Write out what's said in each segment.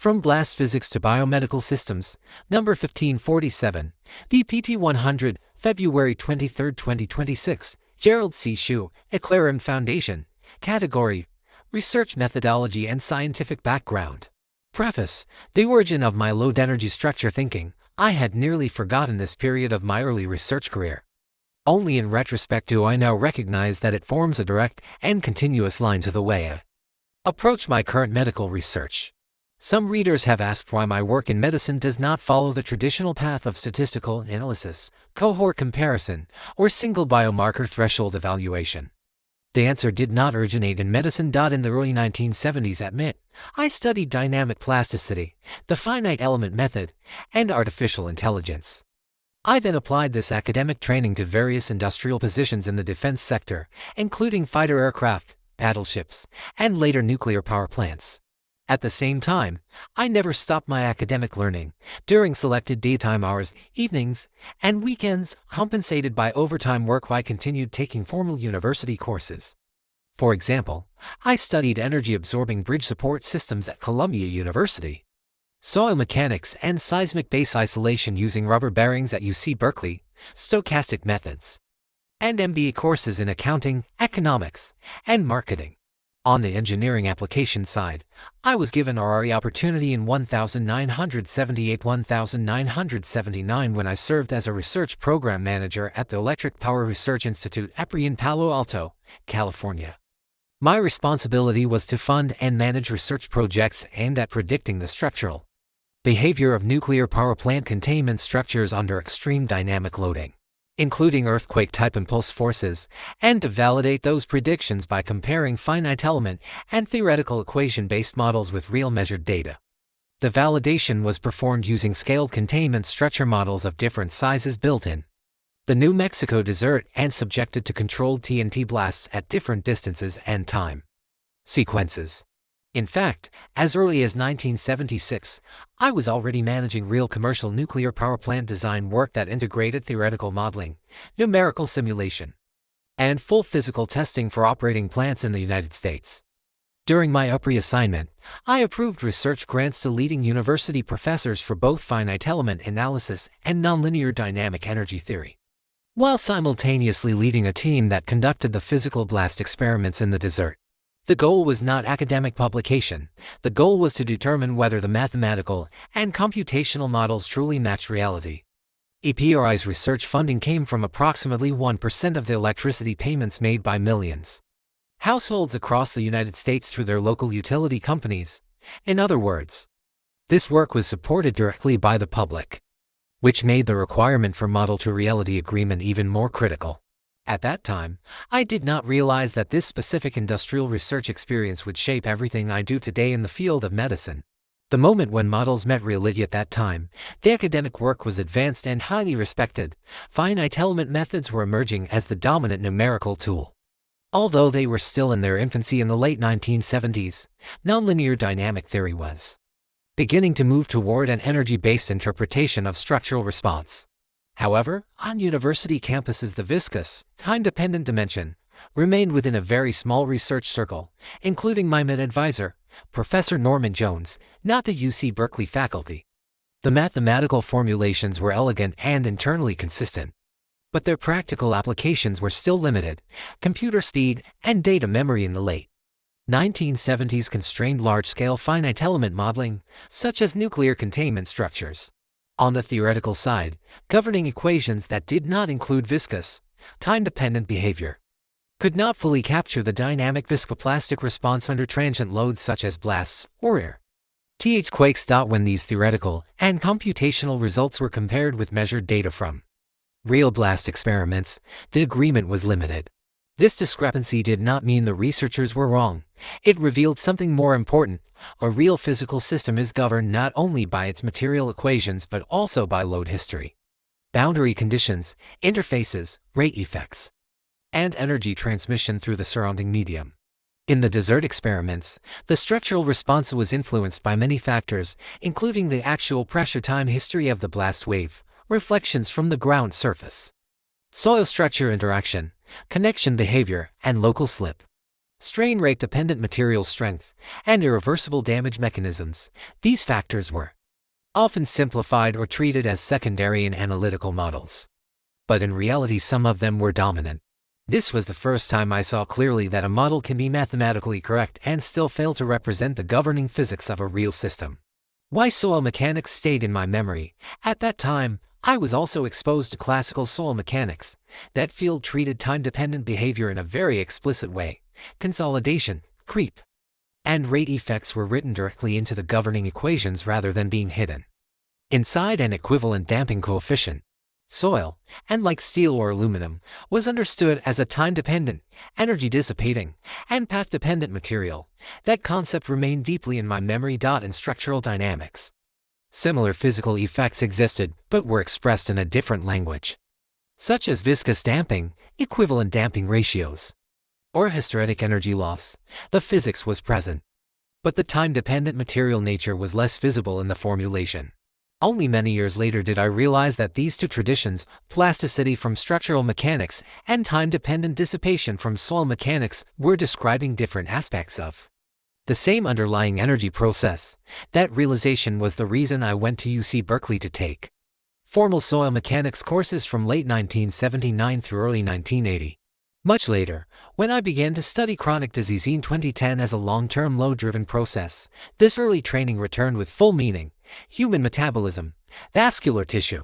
From Blast Physics to Biomedical Systems, number 1547, VPT 100, February 23, 2026, Gerald C. EclaireMD Foundation. Category: Research Methodology and Scientific Background. Preface: The origin of my low-energy structure thinking. I had nearly forgotten this period of my early research career. Only in retrospect do I now recognize that it forms a direct and continuous line to the way I approach my current medical research. Some readers have asked why my work in medicine does not follow the traditional path of statistical analysis, cohort comparison, or single-biomarker threshold evaluation. The answer did not originate in medicine. In the early 1970s at MIT, I studied dynamic plasticity, the finite element method, and artificial intelligence. I then applied this academic training to various industrial positions in the defense sector, including fighter aircraft, battleships, and later nuclear power plants. At the same time, I never stopped my academic learning. During selected daytime hours, evenings, and weekends, compensated by overtime work, I continued taking formal university courses. For example, I studied energy-absorbing bridge support systems at Columbia University, soil mechanics and seismic base isolation using rubber bearings at UC Berkeley, stochastic methods, and MBA courses in accounting, economics, and marketing. On the engineering application side, I was given RRE opportunity in 1978-1979 when I served as a research program manager at the Electric Power Research Institute EPRI in Palo Alto, California. My responsibility was to fund and manage research projects aimed at predicting the structural behavior of nuclear power plant containment structures under extreme dynamic loading, including earthquake-type impulse forces, and to validate those predictions by comparing finite element and theoretical equation-based models with real measured data. The validation was performed using scaled containment structure models of different sizes built in the New Mexico desert and subjected to controlled TNT blasts at different distances and time sequences. In fact, as early as 1976, I was already managing real commercial nuclear power plant design work that integrated theoretical modeling, numerical simulation, and full physical testing for operating plants in the United States. During my EPRI assignment, I approved research grants to leading university professors for both finite element analysis and nonlinear dynamic energy theory, while simultaneously leading a team that conducted the physical blast experiments in the desert. The goal was not academic publication. The goal was to determine whether the mathematical and computational models truly matched reality. EPRI's research funding came from approximately 1% of the electricity payments made by millions households across the United States through their local utility companies. In other words, this work was supported directly by the public, which made the requirement for model-to-reality agreement even more critical. At that time, I did not realize that this specific industrial research experience would shape everything I do today in the field of medicine. The moment when models met reality at that time, the academic work was advanced and highly respected. Finite element methods were emerging as the dominant numerical tool. Although they were still in their infancy in the late 1970s, nonlinear dynamic theory was beginning to move toward an energy-based interpretation of structural response. However, on university campuses, the viscous, time-dependent dimension remained within a very small research circle, including my mid-advisor, Professor Norman Jones, not the UC Berkeley faculty. The mathematical formulations were elegant and internally consistent, but their practical applications were still limited. Computer speed and data memory in the late 1970s constrained large-scale finite element modeling, such as nuclear containment structures. On the theoretical side, governing equations that did not include viscous, time-dependent behavior could not fully capture the dynamic viscoplastic response under transient loads such as blasts or earthquakes. When these theoretical and computational results were compared with measured data from real blast experiments, the agreement was limited. This discrepancy did not mean the researchers were wrong. It revealed something more important. A real physical system is governed not only by its material equations but also by load history, boundary conditions, interfaces, rate effects, and energy transmission through the surrounding medium. In the desert experiments, the structural response was influenced by many factors, including the actual pressure time history of the blast wave, reflections from the ground surface, soil structure interaction, connection behavior, and local slip. strain rate-dependent material strength, and irreversible damage mechanisms. These factors were often simplified or treated as secondary in analytical models. But in reality, some of them were dominant. This was the first time I saw clearly that a model can be mathematically correct and still fail to represent the governing physics of a real system. Why soil mechanics stayed in my memory. At that time, I was also exposed to classical soil mechanics. That field treated time-dependent behavior in a very explicit way. Consolidation, creep, and rate effects were written directly into the governing equations rather than being hidden inside an equivalent damping coefficient. Soil, and like steel or aluminum, was understood as a time-dependent, energy-dissipating, and path-dependent material. That concept remained deeply in my memory. In structural dynamics, similar physical effects existed, but were expressed in a different language, such as viscous damping, equivalent damping ratios, or hysteretic energy loss. The physics was present, but the time-dependent material nature was less visible in the formulation. Only many years later did I realize that these two traditions, plasticity from structural mechanics and time-dependent dissipation from soil mechanics, were describing different aspects of the same underlying energy process. That realization was the reason I went to UC Berkeley to take formal soil mechanics courses from late 1979 through early 1980. Much later, when I began to study chronic disease in 2010 as a long-term load-driven process, this early training returned with full meaning. Human metabolism, vascular tissue,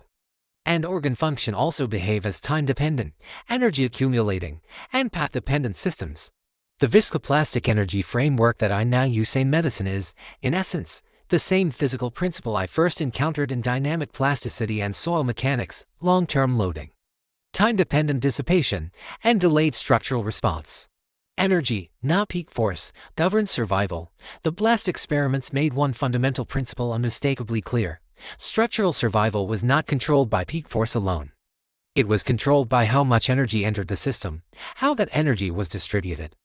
and organ function also behave as time-dependent, energy-accumulating, and path-dependent systems. The viscoplastic energy framework that I now use in medicine is, in essence, the same physical principle I first encountered in dynamic plasticity and soil mechanics: long-term loading, time-dependent dissipation, and delayed structural response. Energy, not peak force, governs survival. The blast experiments made one fundamental principle unmistakably clear. Structural survival was not controlled by peak force alone. It was controlled by how much energy entered the system, how that energy was distributed,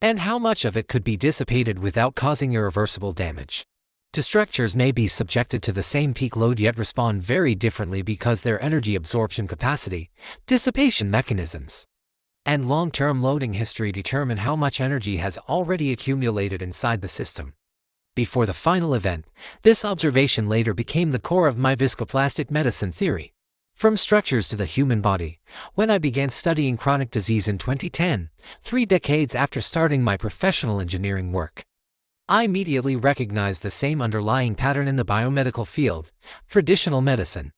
and how much of it could be dissipated without causing irreversible damage. Two structures may be subjected to the same peak load yet respond very differently because their energy absorption capacity, dissipation mechanisms, and long-term loading history determine how much energy has already accumulated inside the system before the final event. This observation later became the core of my viscoplastic medicine theory. From structures to the human body, when I began studying chronic disease in 2010, 3 decades after starting my professional engineering work, I immediately recognized the same underlying pattern in the biomedical field. Traditional medicine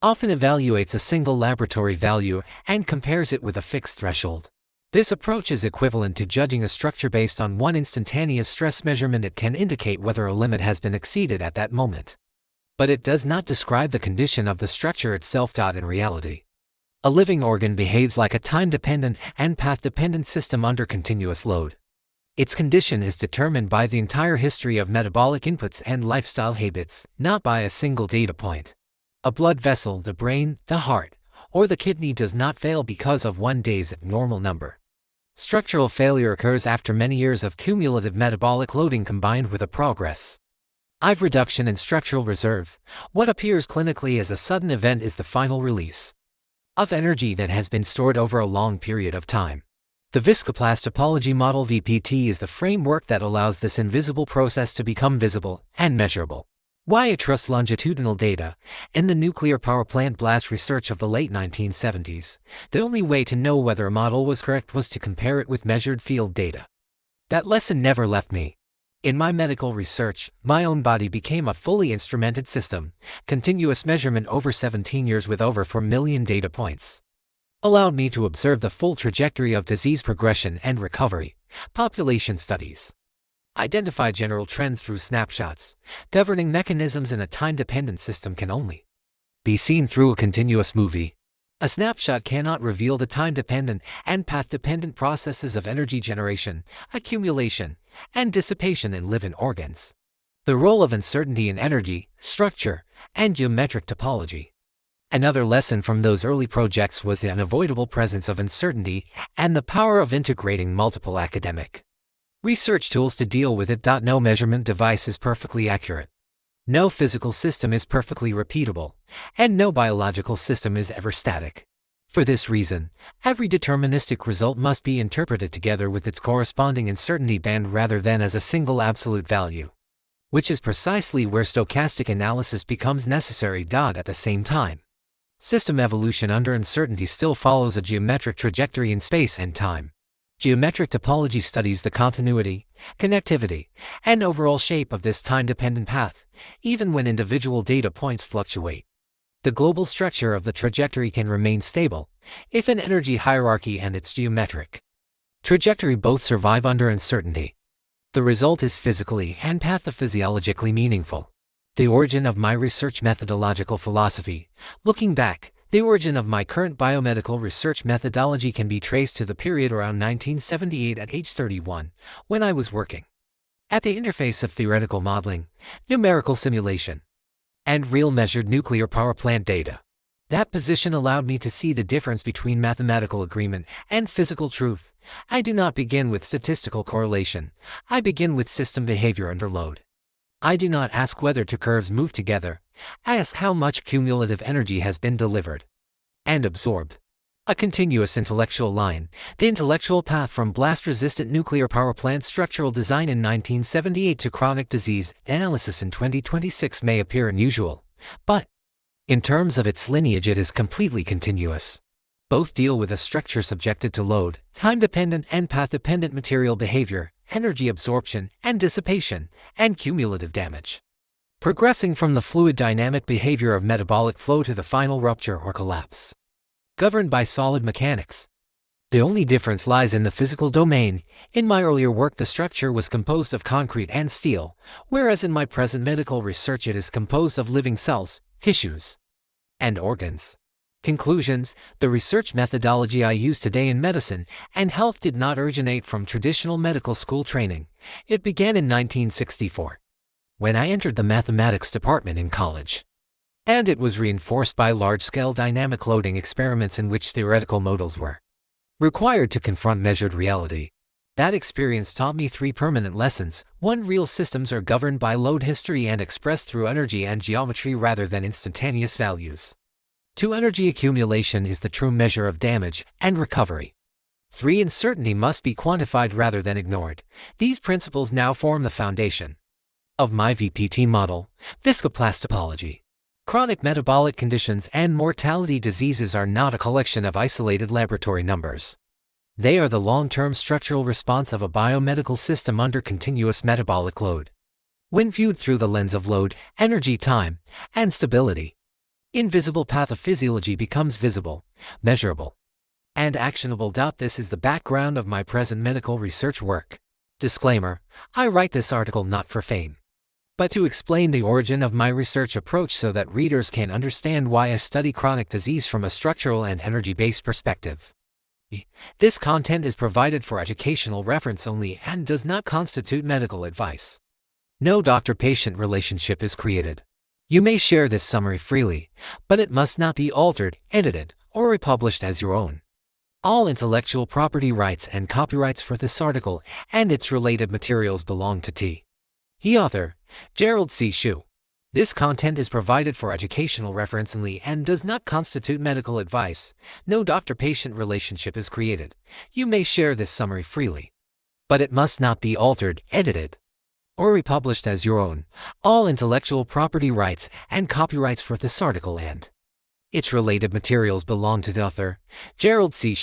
often evaluates a single laboratory value and compares it with a fixed threshold. This approach is equivalent to judging a structure based on one instantaneous stress measurement. It can indicate whether a limit has been exceeded at that moment, but it does not describe the condition of the structure itself. In reality, a living organ behaves like a time-dependent and path-dependent system under continuous load. Its condition is determined by the entire history of metabolic inputs and lifestyle habits, not by a single data point. A blood vessel, the brain, the heart, or the kidney does not fail because of one day's abnormal number. Structural failure occurs after many years of cumulative metabolic loading combined with a progressive reduction in structural reserve. What appears clinically as a sudden event is the final release of energy that has been stored over a long period of time. The viscoplast topology model VPT is the framework that allows this invisible process to become visible and measurable. Why I trust longitudinal data. In the nuclear power plant blast research of the late 1970s, the only way to know whether a model was correct was to compare it with measured field data. That lesson never left me. In my medical research, my own body became a fully instrumented system. Continuous measurement over 17 years with over 4 million data points allowed me to observe the full trajectory of disease progression and recovery. Population studies identify general trends through snapshots. Governing mechanisms in a time-dependent system can only be seen through a continuous movie. A snapshot cannot reveal the time-dependent and path-dependent processes of energy generation, accumulation, and dissipation in living organs. The role of uncertainty in energy, structure, and geometric topology. Another lesson from those early projects was the unavoidable presence of uncertainty and the power of integrating multiple academic research tools to deal with it. No measurement device is perfectly accurate. No physical system is perfectly repeatable, and no biological system is ever static. For this reason, every deterministic result must be interpreted together with its corresponding uncertainty band rather than as a single absolute value, which is precisely where stochastic analysis becomes necessary. At the same time, system evolution under uncertainty still follows a geometric trajectory in space and time. Geometric topology studies the continuity, connectivity, and overall shape of this time-dependent path, even when individual data points fluctuate. The global structure of the trajectory can remain stable if an energy hierarchy and its geometric trajectory both survive under uncertainty. The result is physically and pathophysiologically meaningful. The origin of my research methodological philosophy. Looking back, the origin of my current biomedical research methodology can be traced to the period around 1978 at age 31, when I was working at the interface of theoretical modeling, numerical simulation, and real measured nuclear power plant data. That position allowed me to see the difference between mathematical agreement and physical truth. I do not begin with statistical correlation. I begin with system behavior under load. I do not ask whether two curves move together. I ask how much cumulative energy has been delivered and absorbed. A continuous intellectual line, the intellectual path from blast-resistant nuclear power plant structural design in 1978 to chronic disease analysis in 2026 may appear unusual, but in terms of its lineage it is completely continuous. Both deal with a structure subjected to load, time-dependent and path-dependent material behavior, energy absorption and dissipation, and cumulative damage, progressing from the fluid dynamic behavior of metabolic flow to the final rupture or collapse, governed by solid mechanics. The only difference lies in the physical domain. In my earlier work the structure was composed of concrete and steel, whereas in my present medical research it is composed of living cells, tissues, and organs. Conclusions: the research methodology I use today in medicine and health did not originate from traditional medical school training. It began in 1964, when I entered the mathematics department in college, and it was reinforced by large-scale dynamic loading experiments in which theoretical models were required to confront measured reality. That experience taught me three permanent lessons. 1. Real systems are governed by load history and expressed through energy and geometry rather than instantaneous values. 2. Energy accumulation is the true measure of damage and recovery. 3. Uncertainty must be quantified rather than ignored. These principles now form the foundation of my VPT model, viscoplastopology. Chronic metabolic conditions and mortality diseases are not a collection of isolated laboratory numbers. They are the long-term structural response of a biomedical system under continuous metabolic load. When viewed through the lens of load, energy, time, and stability, invisible pathophysiology becomes visible, measurable, and actionable. This is the background of my present medical research work. Disclaimer: I write this article not for fame, but to explain the origin of my research approach so that readers can understand why I study chronic disease from a structural and energy-based perspective. This content is provided for educational reference only and does not constitute medical advice. No doctor-patient relationship is created. You may share this summary freely, but it must not be altered, edited, or republished as your own. All intellectual property rights and copyrights for this article and its related materials belong to T. The author, Gerald C. This content is provided for educational reference only and does not constitute medical advice. No doctor-patient relationship is created. You may share this summary freely, but it must not be altered, edited, or republished as your own. All intellectual property rights and copyrights for this article and its related materials belong to the author, Gerald C.